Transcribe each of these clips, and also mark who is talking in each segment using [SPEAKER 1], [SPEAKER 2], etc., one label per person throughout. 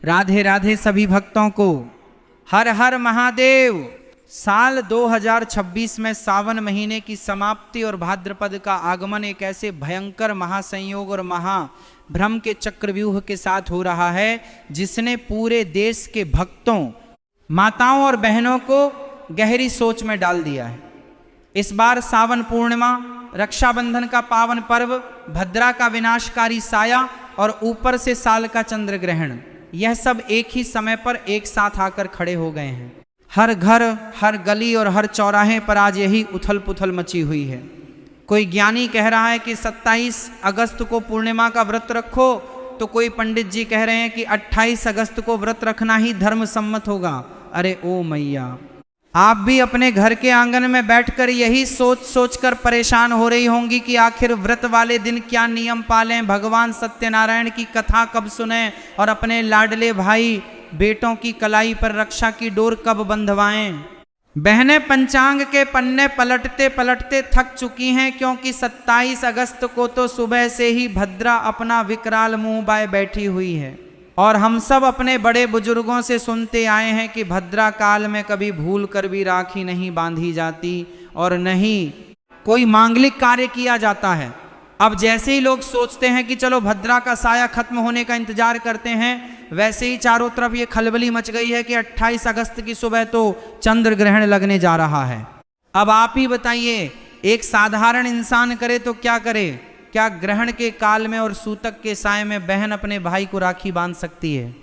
[SPEAKER 1] राधे राधे सभी भक्तों को। हर हर महादेव। साल 2026 में सावन महीने की समाप्ति और भाद्रपद का आगमन एक ऐसे भयंकर महासंयोग और महाभ्रम के चक्रव्यूह के साथ हो रहा है जिसने पूरे देश के भक्तों, माताओं और बहनों को गहरी सोच में डाल दिया है। इस बार सावन पूर्णिमा, रक्षाबंधन का पावन पर्व, भद्रा का विनाशकारी साया और ऊपर से साल का चंद्र ग्रहण, यह सब एक ही समय पर एक साथ आकर खड़े हो गए हैं। हर घर, हर गली और हर चौराहे पर आज यही उथल पुथल मची हुई है। कोई ज्ञानी कह रहा है कि 27 अगस्त को पूर्णिमा का व्रत रखो, तो कोई पंडित जी कह रहे हैं कि 28 अगस्त को व्रत रखना ही धर्म सम्मत होगा। अरे ओ मैया, आप भी अपने घर के आंगन में बैठकर यही सोच सोच कर परेशान हो रही होंगी कि आखिर व्रत वाले दिन क्या नियम पालें, भगवान सत्यनारायण की कथा कब सुनें और अपने लाडले भाई बेटों की कलाई पर रक्षा की डोर कब बंधवाएं। बहनें पंचांग के पन्ने पलटते पलटते थक चुकी हैं, क्योंकि 27 अगस्त को तो सुबह से ही भद्रा अपना विकराल मुंह बाए बैठी हुई है। और हम सब अपने बड़े बुजुर्गों से सुनते आए हैं कि भद्रा काल में कभी भूल कर भी राखी नहीं बांधी जाती और नहीं कोई मांगलिक कार्य किया जाता है। अब जैसे ही लोग सोचते हैं कि चलो भद्रा का साया खत्म होने का इंतजार करते हैं, वैसे ही चारों तरफ ये खलबली मच गई है कि 28 अगस्त की सुबह तो चंद्र ग्रहण लगने जा रहा है। अब आप ही बताइए, एक साधारण इंसान करे तो क्या करे? क्या ग्रहण के काल में और सूतक के साय में बहन अपने भाई को राखी बांध सकती है?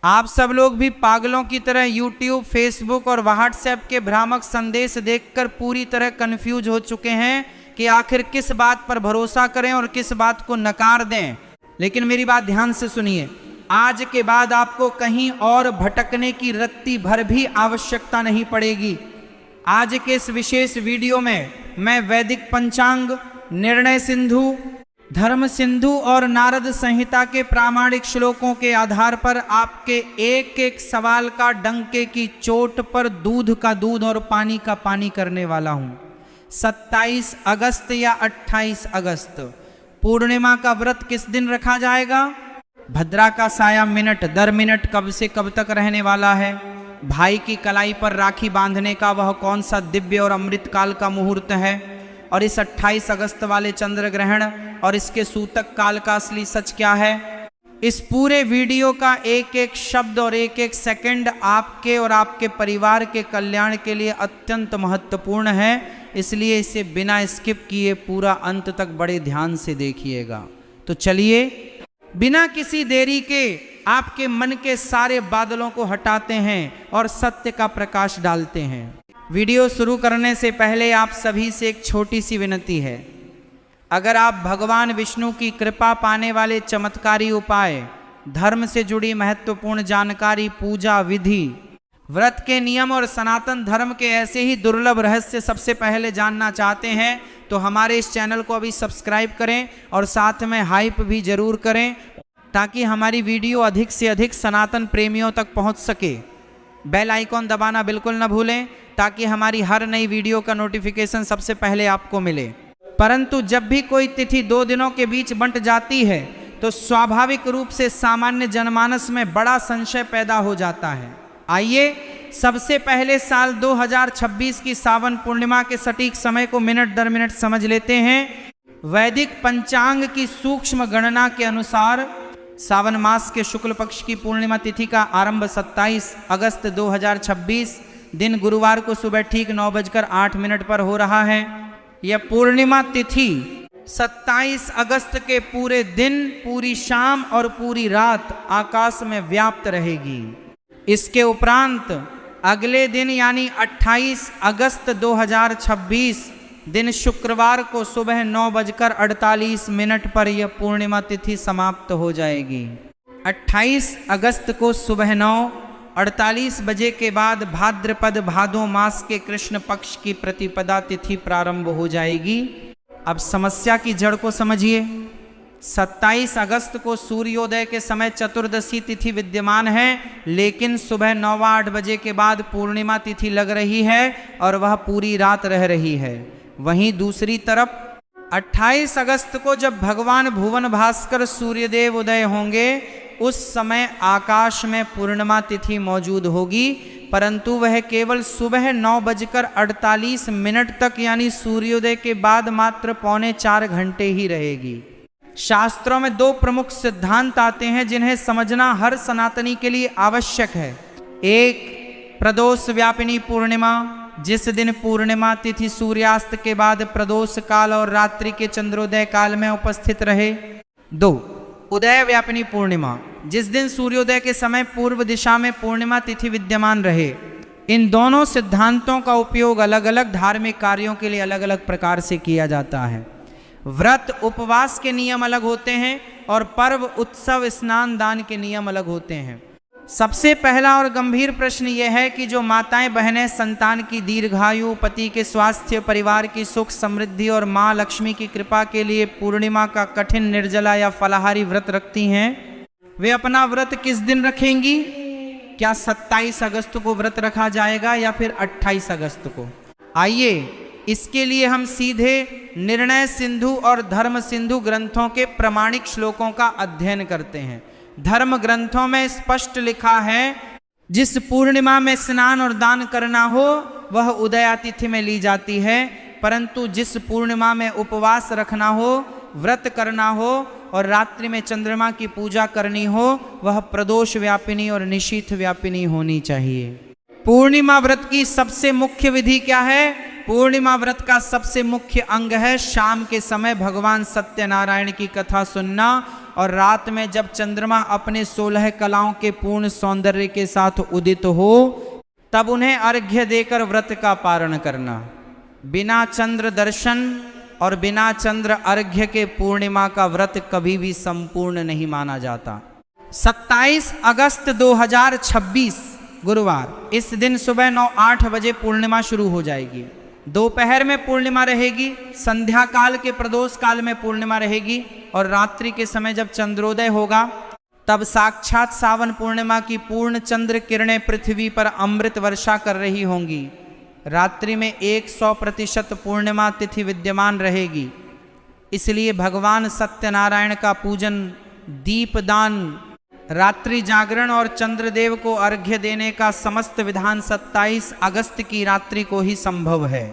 [SPEAKER 1] आप सब लोग भी पागलों की तरह यूट्यूब, फेसबुक और व्हाट्सएप के भ्रामक संदेश देखकर पूरी तरह कंफ्यूज हो चुके हैं कि आखिर किस बात पर भरोसा करें और किस बात को नकार दें। लेकिन मेरी बात ध्यान से सुनिए, आज के बाद आपको कहीं और भटकने की रत्ती भर भी आवश्यकता नहीं पड़ेगी। आज के इस विशेष वीडियो में मैं वैदिक पंचांग, निर्णय सिंधु, धर्म सिंधु और नारद संहिता के प्रामाणिक श्लोकों के आधार पर आपके एक एक सवाल का डंके की चोट पर दूध का दूध और पानी का पानी करने वाला हूं। 27 अगस्त या 28 अगस्त पूर्णिमा का व्रत किस दिन रखा जाएगा? भद्रा का साया मिनट दर मिनट कब से कब तक रहने वाला है? भाई की कलाई पर राखी बांधने का वह कौन सा दिव्य और अमृत काल का मुहूर्त है? और इस 28 अगस्त वाले चंद्र ग्रहण और इसके सूतक काल का असली सच क्या है? इस पूरे वीडियो का एक एक शब्द और एक एक सेकंड आपके और आपके परिवार के कल्याण के लिए अत्यंत महत्वपूर्ण है, इसलिए इसे बिना स्किप किए पूरा अंत तक बड़े ध्यान से देखिएगा। तो चलिए बिना किसी देरी के आपके मन के सारे बादलों को हटाते हैं और सत्य का प्रकाश डालते हैं। वीडियो शुरू करने से पहले आप सभी से एक छोटी सी विनती है। अगर आप भगवान विष्णु की कृपा पाने वाले चमत्कारी उपाय, धर्म से जुड़ी महत्वपूर्ण जानकारी, पूजा विधि, व्रत के नियम और सनातन धर्म के ऐसे ही दुर्लभ रहस्य सबसे पहले जानना चाहते हैं, तो हमारे इस चैनल को अभी सब्सक्राइब करें और साथ में हाइप भी जरूर करें, ताकि हमारी वीडियो अधिक से अधिक सनातन प्रेमियों तक पहुंच सके। बेल आइकॉन दबाना बिल्कुल न भूलें, ताकि हमारी हर नई वीडियो का नोटिफिकेशन सबसे पहले आपको मिले। परंतु जब भी कोई तिथि 2 दिनों के बीच बंट जाती है, तो स्वाभाविक रूप से सामान्य जनमानस में बड़ा संशय पैदा हो जाता है। आइए सबसे पहले साल 2026 की सावन पूर्णिमा के सटीक समय को मिनट दर मिनट समझ लेते हैं। वैदिक पंचांग की सूक्ष्म गणना के अनुसार सावन मास के शुक्ल पक्ष की पूर्णिमा तिथि का आरंभ 27 अगस्त 2026 दिन गुरुवार को सुबह ठीक 9:08 पर हो रहा है। यह पूर्णिमा तिथि 27 अगस्त के पूरे दिन, पूरी शाम और पूरी रात आकाश में व्याप्त रहेगी। इसके उपरांत अगले दिन यानी 28 अगस्त 2026 दिन शुक्रवार को सुबह 9:48 पर यह पूर्णिमा तिथि समाप्त हो जाएगी। 28 अगस्त को सुबह 9:48 बजे के बाद भाद्रपद भादो मास के कृष्ण पक्ष की प्रतिपदा तिथि प्रारंभ हो जाएगी। अब समस्या की जड़ को समझिए। 27 अगस्त को सूर्योदय के समय चतुर्दशी तिथि विद्यमान है, लेकिन सुबह 9:08 बजे के बाद पूर्णिमा तिथि लग रही है और वह पूरी रात रह रही है। वहीं दूसरी तरफ 28 अगस्त को जब भगवान भुवन भास्कर सूर्यदेव उदय होंगे, उस समय आकाश में पूर्णिमा तिथि मौजूद होगी, परंतु वह केवल सुबह 9:48 तक यानी सूर्योदय के बाद मात्र 3.25 घंटे ही रहेगी। शास्त्रों में 2 प्रमुख सिद्धांत आते हैं जिन्हें समझना हर सनातनी के लिए आवश्यक है। एक, प्रदोष व्यापिनी पूर्णिमा, जिस दिन पूर्णिमा तिथि सूर्यास्त के बाद प्रदोष काल और रात्रि के चंद्रोदय काल में उपस्थित रहे। 2, उदय व्यापिनी पूर्णिमा, जिस दिन सूर्योदय के समय पूर्व दिशा में पूर्णिमा तिथि विद्यमान रहे। इन दोनों सिद्धांतों का उपयोग अलग अलग धार्मिक कार्यों के लिए अलग अलग प्रकार से किया जाता है। व्रत उपवास के नियम अलग होते हैं और पर्व उत्सव स्नान दान के नियम अलग होते हैं। सबसे पहला और गंभीर प्रश्न यह है कि जो माताएं बहनें संतान की दीर्घायु, पति के स्वास्थ्य, परिवार की सुख समृद्धि और माँ लक्ष्मी की कृपा के लिए पूर्णिमा का कठिन निर्जला या फलाहारी व्रत रखती हैं, वे अपना व्रत किस दिन रखेंगी? क्या 27 अगस्त को व्रत रखा जाएगा या फिर 28 अगस्त को? आइए इसके लिए हम सीधे निर्णय सिंधु और धर्म सिंधु ग्रंथों के प्रमाणिक श्लोकों का अध्ययन करते हैं। धर्म ग्रंथों में स्पष्ट लिखा है, जिस पूर्णिमा में स्नान और दान करना हो वह उदया तिथि में ली जाती है, परंतु जिस पूर्णिमा में उपवास रखना हो, व्रत करना हो और रात्रि में चंद्रमा की पूजा करनी हो, वह प्रदोष व्यापिनी और निशीथ व्यापिनी होनी चाहिए। पूर्णिमा व्रत की सबसे मुख्य विधि क्या है? पूर्णिमा व्रत का सबसे मुख्य अंग है शाम के समय भगवान सत्यनारायण की कथा सुनना और रात में जब चंद्रमा अपने 16 कलाओं के पूर्ण सौंदर्य के साथ उदित हो तब उन्हें अर्घ्य देकर व्रत का पारण करना। बिना चंद्र दर्शन और बिना चंद्र अर्घ्य के पूर्णिमा का व्रत कभी भी संपूर्ण नहीं माना जाता। 27 अगस्त 2026 गुरुवार, इस दिन सुबह 9-8 बजे पूर्णिमा शुरू हो जाएगी। दोपहर में पूर्णिमा रहेगी, संध्या काल के प्रदोष काल में पूर्णिमा रहेगी और रात्रि के समय जब चंद्रोदय होगा तब साक्षात सावन पूर्णिमा की पूर्ण चंद्र किरणें पृथ्वी पर अमृत वर्षा कर रही होंगी। रात्रि में 100% पूर्णिमा तिथि विद्यमान रहेगी। इसलिए भगवान सत्यनारायण का पूजन, दीपदान, रात्रि जागरण और चंद्रदेव को अर्घ्य देने का समस्त विधान 27 अगस्त की रात्रि को ही संभव है।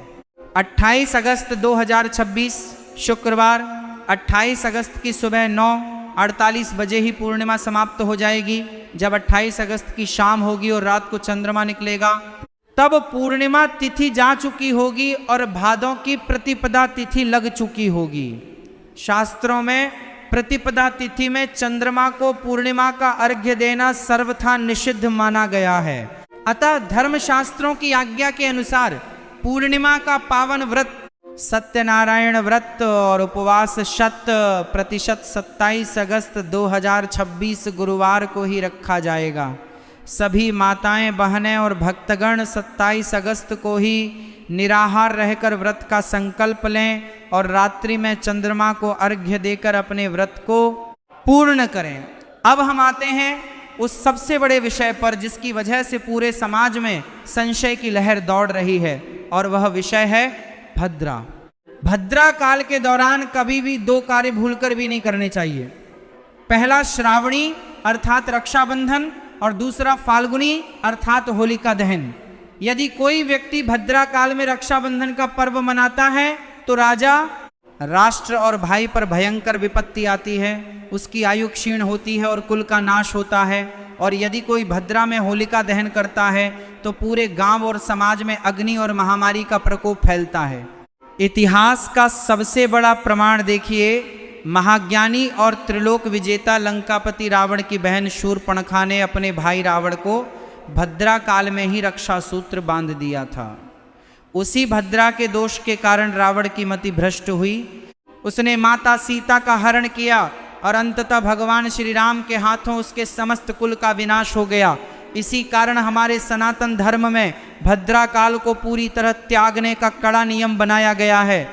[SPEAKER 1] 28 अगस्त 2026 शुक्रवार, 28 अगस्त की सुबह 9:48 बजे ही पूर्णिमा समाप्त हो जाएगी। जब 28 अगस्त की शाम होगी और रात को चंद्रमा निकलेगा तब पूर्णिमा तिथि जा चुकी होगी और भादों की प्रतिपदा तिथि लग चुकी होगी। शास्त्रों में प्रतिपदा तिथि में चंद्रमा को पूर्णिमा का अर्घ्य देना सर्वथा निषिद्ध माना गया है। अतः धर्मशास्त्रों की आज्ञा के अनुसार पूर्णिमा का पावन व्रत सत्यनारायण व्रत और उपवास 100% 27 अगस्त 2026 गुरुवार को ही रखा जाएगा। सभी माताएं, बहनें और भक्तगण 27 अगस्त को ही निराहार रहकर व्रत का संकल्प लें और रात्रि में चंद्रमा को अर्घ्य देकर अपने व्रत को पूर्ण करें। अब हम आते हैं उस सबसे बड़े विषय पर जिसकी वजह से पूरे समाज में संशय की लहर दौड़ रही है और वह विषय है भद्रा। भद्रा काल के दौरान कभी भी 2 कार्य भूलकर भी नहीं करने चाहिए। पहला श्रावणी अर्थात रक्षाबंधन और दूसरा फाल्गुनी अर्थात होलिका दहन। यदि कोई व्यक्ति भद्रा काल में रक्षाबंधन का पर्व मनाता है तो राजा, राष्ट्र और भाई पर भयंकर विपत्ति आती है, उसकी आयु क्षीण होती है और कुल का नाश होता है। और यदि कोई भद्रा में होलिका दहन करता है तो पूरे गांव और समाज में अग्नि और महामारी का प्रकोप फैलता है। इतिहास का सबसे बड़ा प्रमाण देखिए, महाज्ञानी और त्रिलोक विजेता लंकापति रावण की बहन शूर्पणखा ने अपने भाई रावण को भद्रा काल में ही रक्षा सूत्र बांध दिया था। उसी भद्रा के दोष के कारण रावण की मति भ्रष्ट हुई। उसने माता सीता का हरण किया और अंततः भगवान श्री राम के हाथों उसके समस्त कुल का विनाश हो गया। इसी कारण हमारे सनातन धर्म में भद्रा काल को पूरी तरह त्यागने का कड़ा नियम बनाया गया है।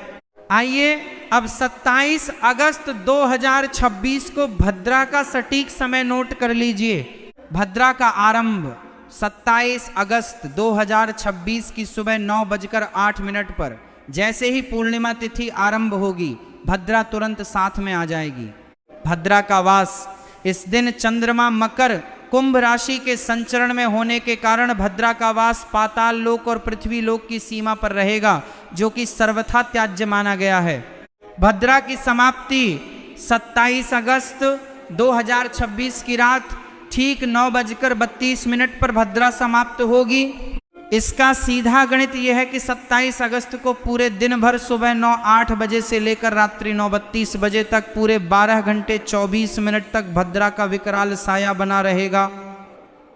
[SPEAKER 1] आइए अब 27 अगस्त 2026 को भद्रा का सटीक समय नोट कर लीजिए। भद्रा का आरंभ 27 अगस्त 2026 की सुबह 9:08 पर जैसे ही पूर्णिमा तिथि आरंभ होगी, भद्रा तुरंत साथ में आ जाएगी। भद्रा का वास इस दिन चंद्रमा मकर कुंभ राशि के संचरण में होने के कारण भद्रा का वास पाताल लोक और पृथ्वी लोक की सीमा पर रहेगा, जो कि सर्वथा त्याज्य माना गया है। भद्रा की समाप्ति 27 अगस्त 2026 की रात ठीक 9:32 पर भद्रा समाप्त होगी। इसका सीधा गणित यह है कि 27 अगस्त को पूरे दिन भर सुबह 9:08 बजे से लेकर रात्रि 9:32 बजे तक पूरे 12 घंटे 24 मिनट तक भद्रा का विकराल साया बना रहेगा।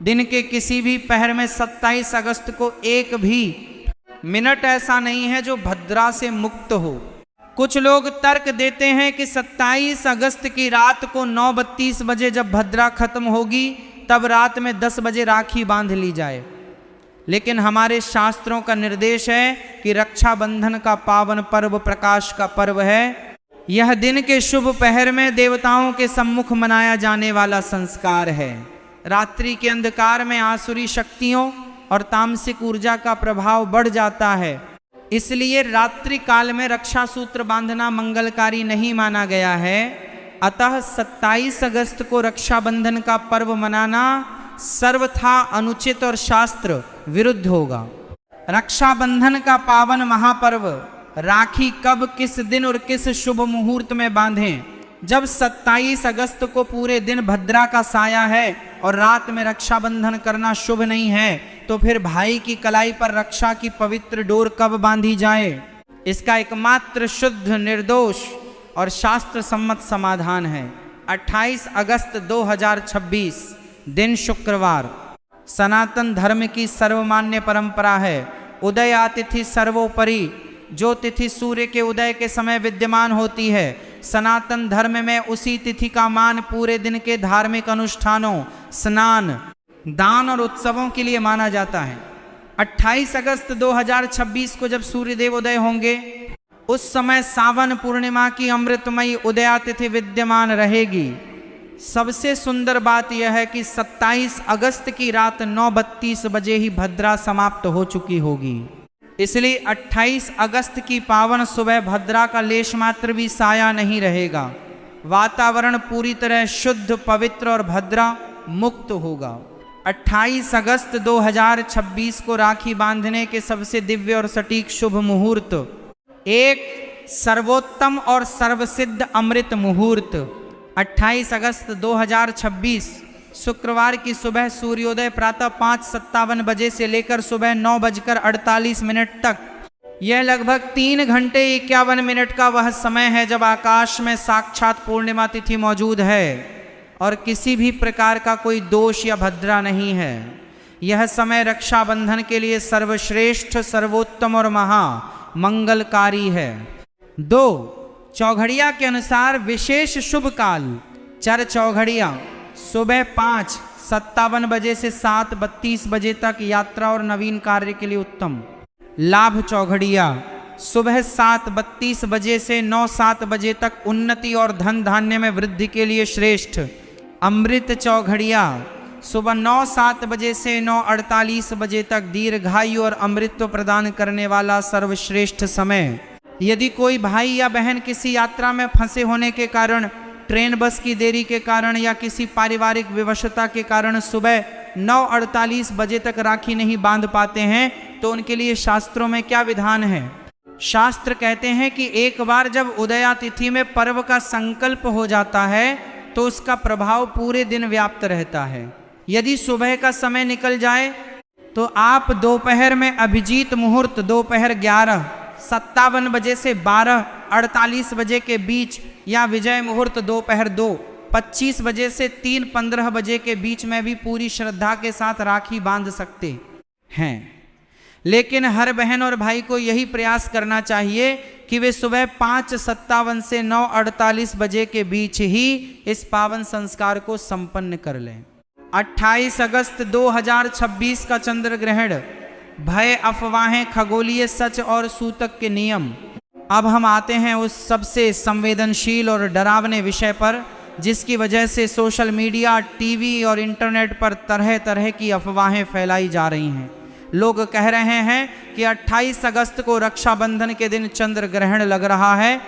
[SPEAKER 1] दिन के किसी भी पहर में 27 अगस्त को एक भी मिनट ऐसा नहीं है जो भद्रा से मुक्त हो। कुछ लोग तर्क देते हैं कि 27 अगस्त की रात को 9:32 बजे जब भद्रा खत्म होगी तब रात में 10 बजे राखी बांध ली जाए, लेकिन हमारे शास्त्रों का निर्देश है कि रक्षाबंधन का पावन पर्व प्रकाश का पर्व है। यह दिन के शुभ पहर में देवताओं के सम्मुख मनाया जाने वाला संस्कार है। रात्रि के अंधकार में आसुरी शक्तियों और तामसिक ऊर्जा का प्रभाव बढ़ जाता है, इसलिए रात्रि काल में रक्षा सूत्र बांधना मंगलकारी नहीं माना गया है। अतः 27 अगस्त को रक्षाबंधन का पर्व मनाना सर्वथा अनुचित और शास्त्र विरुद्ध होगा। रक्षाबंधन का पावन महापर्व राखी कब, किस दिन और किस शुभ मुहूर्त में बांधें? जब 27 अगस्त को पूरे दिन भद्रा का साया है और रात में रक्षाबंधन करना शुभ नहीं है, तो फिर भाई की कलाई पर रक्षा की पवित्र डोर कब बांधी जाए? इसका एकमात्र शुद्ध, निर्दोष और शास्त्र सम्मत समाधान है 28 अगस्त 2026 दिन शुक्रवार। सनातन धर्म की सर्वमान्य परंपरा है उदया तिथि सर्वोपरि। जो तिथि सूर्य के उदय के समय विद्यमान होती है, सनातन धर्म में उसी तिथि का मान पूरे दिन के धार्मिक अनुष्ठानों, स्नान, दान और उत्सवों के लिए माना जाता है। 28 अगस्त 2026 को जब सूर्यदेव उदय होंगे, उस समय सावन पूर्णिमा की अमृतमयी उदया तिथि विद्यमान रहेगी। सबसे सुंदर बात यह है कि 27 अगस्त की रात 9:32 बजे ही भद्रा समाप्त हो चुकी होगी। इसलिए 28 अगस्त की पावन सुबह भद्रा का लेश मात्र भी साया नहीं रहेगा। वातावरण पूरी तरह शुद्ध, पवित्र और भद्रा मुक्त होगा। 28 अगस्त 2026 को राखी बांधने के सबसे दिव्य और सटीक शुभ मुहूर्त, एक सर्वोत्तम और सर्वसिद्ध अमृत मुहूर्त 28 अगस्त 2026 शुक्रवार की सुबह सूर्योदय प्रातः 5:57 बजे से लेकर सुबह 9:48 तक, यह लगभग 3 घंटे 51 मिनट का वह समय है जब आकाश में साक्षात पूर्णिमा तिथि मौजूद है और किसी भी प्रकार का कोई दोष या भद्रा नहीं है। यह समय रक्षाबंधन के लिए सर्वश्रेष्ठ, सर्वोत्तम और महा मंगलकारी है। 2 चौघड़िया के अनुसार विशेष शुभ काल चर चौघड़िया सुबह 5:57 बजे से 7:32 बजे तक यात्रा और नवीन कार्य के लिए उत्तम। लाभ चौघड़िया सुबह 7:32 बजे से 9-7 बजे तक उन्नति और धन धान्य में वृद्धि के लिए श्रेष्ठ। अमृत चौघड़िया सुबह 9-7 बजे से 9:48 बजे तक दीर्घायु और अमृत्व प्रदान करने वाला सर्वश्रेष्ठ समय। यदि कोई भाई या बहन किसी यात्रा में फंसे होने के कारण, ट्रेन बस की देरी के कारण या किसी पारिवारिक विवशता के कारण सुबह 9:48 बजे तक राखी नहीं बांध पाते हैं, तो उनके लिए शास्त्रों में क्या विधान है? शास्त्र कहते हैं कि एक बार जब उदया तिथि में पर्व का संकल्प हो जाता है तो उसका प्रभाव पूरे दिन व्याप्त रहता है। यदि सुबह का समय निकल जाए तो आप दोपहर में अभिजीत मुहूर्त दोपहर 11:57 बजे से 12:48 बजे के बीच या विजय मुहूर्त दोपहर 2:25 बजे से 3:15 बजे के बीच में भी पूरी श्रद्धा के साथ राखी बांध सकते हैं। लेकिन हर बहन और भाई को यही प्रयास करना चाहिए कि वे सुबह 5:57 से 9:48 बजे के बीच ही इस पावन संस्कार को संपन्न कर लें। 28 अगस्त 2026 का चंद्र ग्रहण, भय, अफवाहें, खगोलीय सच और सूतक के नियम। अब हम आते हैं उस सबसे संवेदनशील और डरावने विषय पर जिसकी वजह से सोशल मीडिया, टीवी और इंटरनेट पर तरह तरह की अफवाहें फैलाई जा रही हैं। लोग कह रहे हैं कि 28 अगस्त को रक्षाबंधन के दिन चंद्र ग्रहण लग रहा है,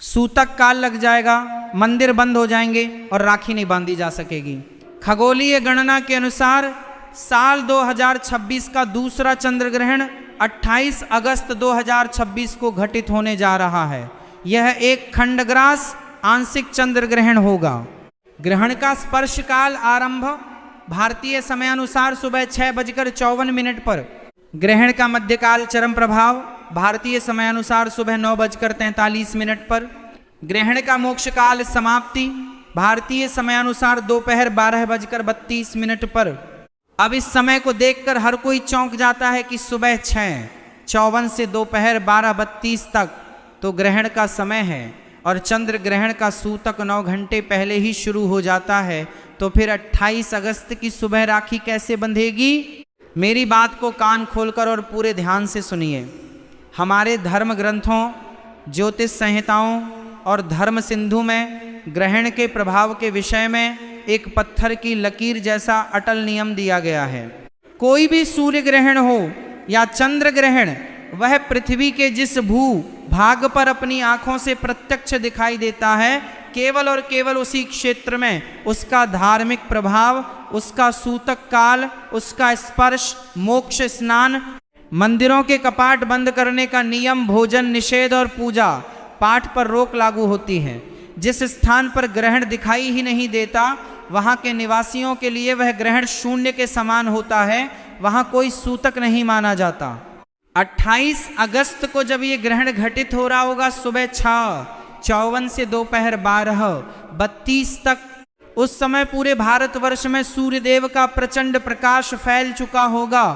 [SPEAKER 1] सूतक काल लग जाएगा, मंदिर बंद हो जाएंगे और राखी नहीं बांधी जा सकेगी। खगोलीय गणना के अनुसार साल 2026 का दूसरा चंद्र ग्रहण 28 अगस्त 2026 को घटित होने जा रहा है। यह एक खंडग्रास आंशिक चंद्र ग्रहण होगा। ग्रहण का स्पर्श काल आरंभ भारतीय समयानुसार सुबह 6:54 पर, ग्रहण का मध्यकाल चरम प्रभाव भारतीय समयानुसार सुबह 9:43 पर, ग्रहण का मोक्ष काल समाप्ति भारतीय समयानुसार दोपहर 12:32 पर। अब इस समय को देखकर हर कोई चौंक जाता है कि सुबह 6:54 से दोपहर 12:32 तक तो ग्रहण का समय है और चंद्र ग्रहण का सूतक 9 घंटे पहले ही शुरू हो जाता है, तो फिर 28 अगस्त की सुबह राखी कैसे बंधेगी? मेरी बात को कान खोलकर और पूरे ध्यान से सुनिए। हमारे धर्म ग्रंथों, ज्योतिष संहिताओं और धर्म सिंधु में ग्रहण के प्रभाव के विषय में एक पत्थर की लकीर जैसा अटल नियम दिया गया है। कोई भी सूर्य ग्रहण हो या चंद्र ग्रहण, वह पृथ्वी के जिस भू भाग पर अपनी आंखों से प्रत्यक्ष दिखाई देता है, केवल और केवल उसी क्षेत्र में उसका धार्मिक प्रभाव, उसका सूतक काल, उसका स्पर्श, मोक्ष स्नान, मंदिरों के कपाट बंद करने का नियम, भोजन निषेध और पूजा पाठ पर रोक लागू होती है। जिस स्थान पर ग्रहण दिखाई ही नहीं देता, वहां के निवासियों के लिए वह ग्रहण शून्य के समान होता है, वहां कोई सूतक नहीं माना जाता। 28 अगस्त को जब ये ग्रहण घटित हो रहा होगा सुबह 6:54 से दोपहर 12:32 तक, उस समय पूरे भारतवर्ष में सूर्यदेव का प्रचंड प्रकाश फैल चुका होगा।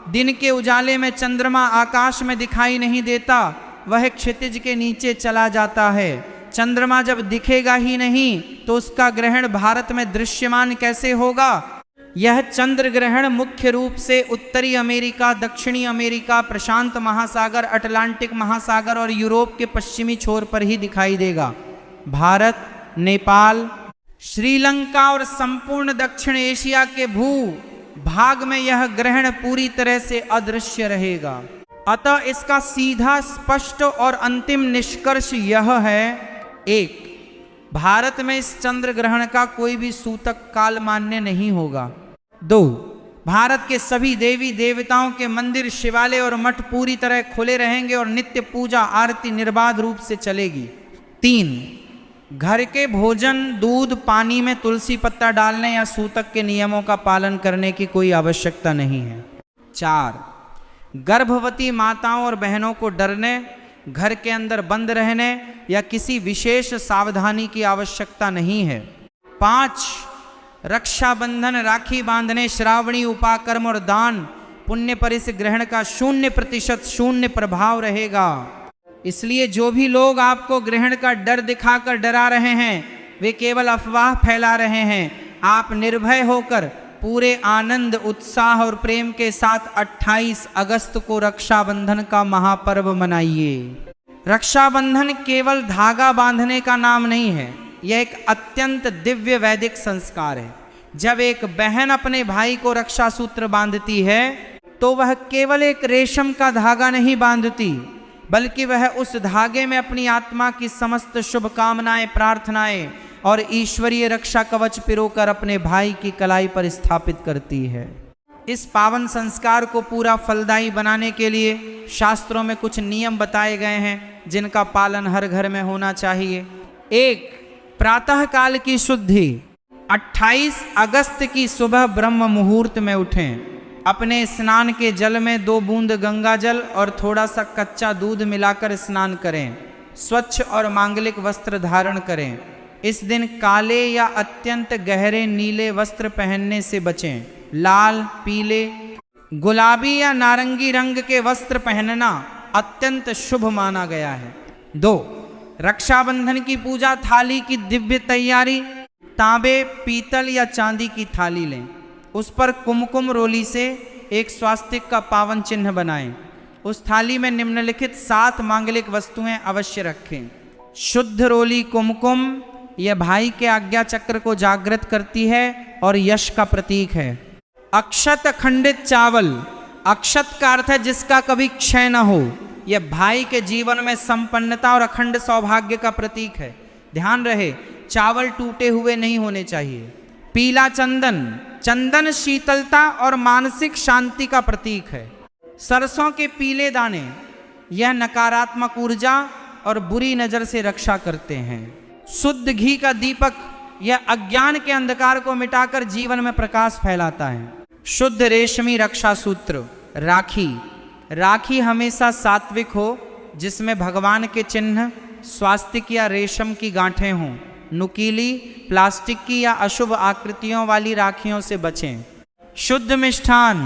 [SPEAKER 1] दिन के उजाले में चंद्रमा आकाश में दिखाई नहीं देता, वह क्षितिज के नीचे चला जाता है। चंद्रमा जब दिखेगा ही नहीं तो उसका ग्रहण भारत में दृश्यमान कैसे होगा? यह चंद्र ग्रहण मुख्य रूप से उत्तरी अमेरिका, दक्षिणी अमेरिका, प्रशांत महासागर, अटलांटिक महासागर और यूरोप के पश्चिमी छोर पर ही दिखाई देगा। भारत, नेपाल, श्रीलंका और संपूर्ण दक्षिण एशिया के भू भाग में यह ग्रहण पूरी तरह से अदृश्य रहेगा। अतः इसका सीधा, स्पष्ट और अंतिम निष्कर्ष यह है: 1. भारत में इस चंद्र ग्रहण का कोई भी सूतक काल मान्य नहीं होगा। 2. भारत के सभी देवी देवताओं के मंदिर, शिवालय और मठ पूरी तरह खुले रहेंगे और नित्य पूजा आरती निर्बाध रूप से चलेगी। 3. घर के भोजन, दूध, पानी में तुलसी पत्ता डालने या सूतक के नियमों का पालन करने की कोई आवश्यकता नहीं है। 4. गर्भवती माताओं और बहनों को डरने, घर के अंदर बंद रहने या किसी विशेष सावधानी की आवश्यकता नहीं है। 5. रक्षाबंधन, राखी बांधने, श्रावणी उपाकर्म और दान पुण्य पर इस ग्रहण का 0% शून्य प्रभाव रहेगा। इसलिए जो भी लोग आपको ग्रहण का डर दिखाकर डरा रहे हैं, वे केवल अफवाह फैला रहे हैं। आप निर्भय होकर पूरे आनंद, उत्साह और प्रेम के साथ 28 अगस्त को रक्षाबंधन का महापर्व मनाइए। रक्षाबंधन केवल धागा बांधने का नाम नहीं है, यह एक अत्यंत दिव्य वैदिक संस्कार है। जब एक बहन अपने भाई को रक्षा सूत्र बांधती है तो वह केवल एक रेशम का धागा नहीं बांधती, बल्कि वह उस धागे में अपनी आत्मा की समस्त शुभकामनाएं, प्रार्थनाएं और ईश्वरीय रक्षा कवच पिरोकर अपने भाई की कलाई पर स्थापित करती है। इस पावन संस्कार को पूरा फलदायी बनाने के लिए शास्त्रों में कुछ नियम बताए गए हैं, जिनका पालन हर घर में होना चाहिए। 1. प्रातः काल की शुद्धि। 28 अगस्त की सुबह ब्रह्म मुहूर्त में उठें। अपने स्नान के जल में 2 बूंद गंगा जल और थोड़ा सा कच्चा दूध मिलाकर स्नान करें। स्वच्छ और मांगलिक वस्त्र धारण करें। इस दिन काले या अत्यंत गहरे नीले वस्त्र पहनने से बचें। लाल, पीले, गुलाबी या नारंगी रंग के वस्त्र पहनना अत्यंत शुभ माना गया है। 2. रक्षाबंधन की पूजा थाली की दिव्य तैयारी। तांबे, पीतल या चांदी की थाली लें। उस पर कुमकुम रोली से एक स्वास्तिक का पावन चिन्ह बनाएं। उस थाली में निम्नलिखित 7 मांगलिक वस्तुएं अवश्य रखें। शुद्ध रोली कुमकुम, यह भाई के आज्ञा चक्र को जागृत करती है और यश का प्रतीक है। अक्षत खंडित चावल, अक्षत का अर्थ है जिसका कभी क्षय न हो। यह भाई के जीवन में संपन्नता और अखंड सौभाग्य का प्रतीक है। ध्यान रहे, चावल टूटे हुए नहीं होने चाहिए। पीला चंदन, चंदन शीतलता और मानसिक शांति का प्रतीक है। सरसों के पीले दाने, यह नकारात्मक ऊर्जा और बुरी नजर से रक्षा करते हैं। शुद्ध घी का दीपक, यह अज्ञान के अंधकार को मिटाकर जीवन में प्रकाश फैलाता है। शुद्ध रेशमी रक्षा सूत्र, राखी, राखी हमेशा सात्विक हो, जिसमें भगवान के चिन्ह, स्वास्तिक या रेशम की गांठें हों। नुकीली, प्लास्टिक की या अशुभ आकृतियों वाली राखियों से बचें। शुद्ध मिष्ठान,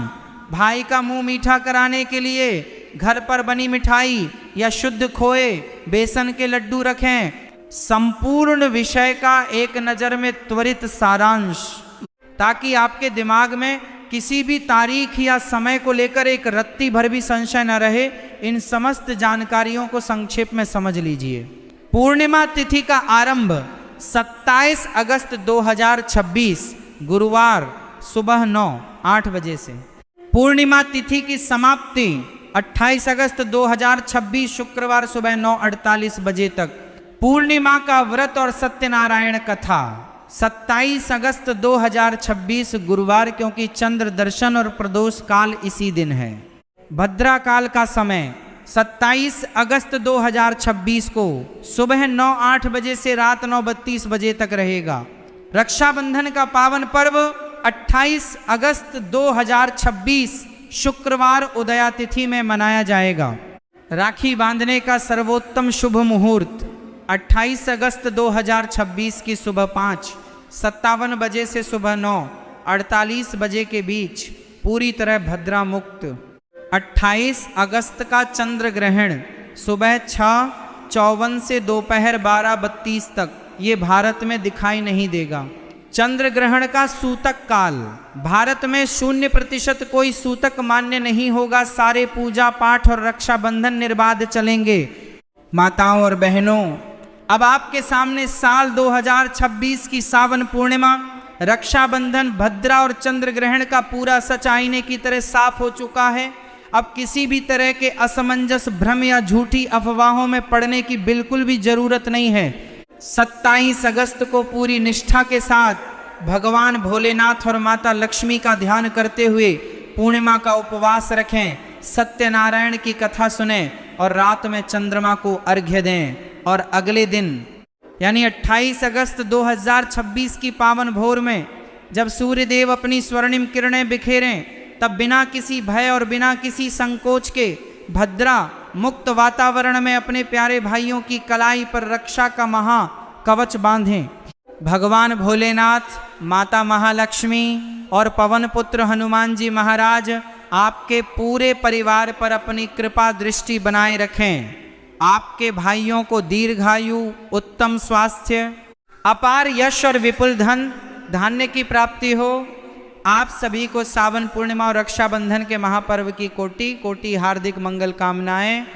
[SPEAKER 1] भाई का मुंह मीठा कराने के लिए घर पर बनी मिठाई या शुद्ध खोए, बेसन के लड्डू रखें। संपूर्ण विषय का एक नज़र में त्वरित सारांश, ताकि आपके दिमाग में किसी भी तारीख या समय को लेकर एक रत्ती भर भी संशय न रहे। इन समस्त जानकारियों को संक्षेप में समझ लीजिए। पूर्णिमा तिथि का आरंभ 27 अगस्त 2026 गुरुवार सुबह 9:08 बजे से। पूर्णिमा तिथि की समाप्ति 28 अगस्त 2026 शुक्रवार सुबह 9:48 बजे तक। पूर्णिमा का व्रत और सत्यनारायण कथा 27 अगस्त 2026 गुरुवार, क्योंकि चंद्र दर्शन और प्रदोष काल इसी दिन है। भद्रा काल का समय 27 अगस्त 2026 को सुबह 9:08 बजे से रात 9:32 बजे तक रहेगा। रक्षाबंधन का पावन पर्व 28 अगस्त 2026 शुक्रवार उदया तिथि में मनाया जाएगा। राखी बांधने का सर्वोत्तम शुभ मुहूर्त 28 अगस्त 2026 की सुबह 5:57 बजे से सुबह 9:48 बजे के बीच, पूरी तरह भद्रा मुक्त। 28 अगस्त का चंद्र ग्रहण सुबह 6:54 से दोपहर 12:32 तक, ये भारत में दिखाई नहीं देगा। चंद्र ग्रहण का सूतक काल, भारत में 0% कोई सूतक मान्य नहीं होगा। सारे पूजा पाठ और रक्षाबंधन निर्बाध चलेंगे। माताओं और बहनों, अब आपके सामने साल 2026 की सावन पूर्णिमा, रक्षाबंधन, भद्रा और चंद्र ग्रहण का पूरा सच आईने की तरह साफ हो चुका है। अब किसी भी तरह के असमंजस, भ्रम या झूठी अफवाहों में पड़ने की बिल्कुल भी जरूरत नहीं है। 27 अगस्त को पूरी निष्ठा के साथ भगवान भोलेनाथ और माता लक्ष्मी का ध्यान करते हुए पूर्णिमा का उपवास रखें, सत्यनारायण की कथा सुने और रात में चंद्रमा को अर्घ्य दें। और अगले दिन यानी 28 अगस्त 2026 की पावन भोर में जब सूर्यदेव अपनी स्वर्णिम किरणें बिखेरें, तब बिना किसी भय और बिना किसी संकोच के भद्रा मुक्त वातावरण में अपने प्यारे भाइयों की कलाई पर रक्षा का महा कवच बांधें। भगवान भोलेनाथ, माता महालक्ष्मी और पवन पुत्र हनुमान जी महाराज आपके पूरे परिवार पर अपनी कृपा दृष्टि बनाए रखें। आपके भाइयों को दीर्घायु, उत्तम स्वास्थ्य, अपार यश और विपुल धन धान्य की प्राप्ति हो। आप सभी को सावन पूर्णिमा और रक्षाबंधन के महापर्व की कोटि कोटि हार्दिक मंगल कामनाएं।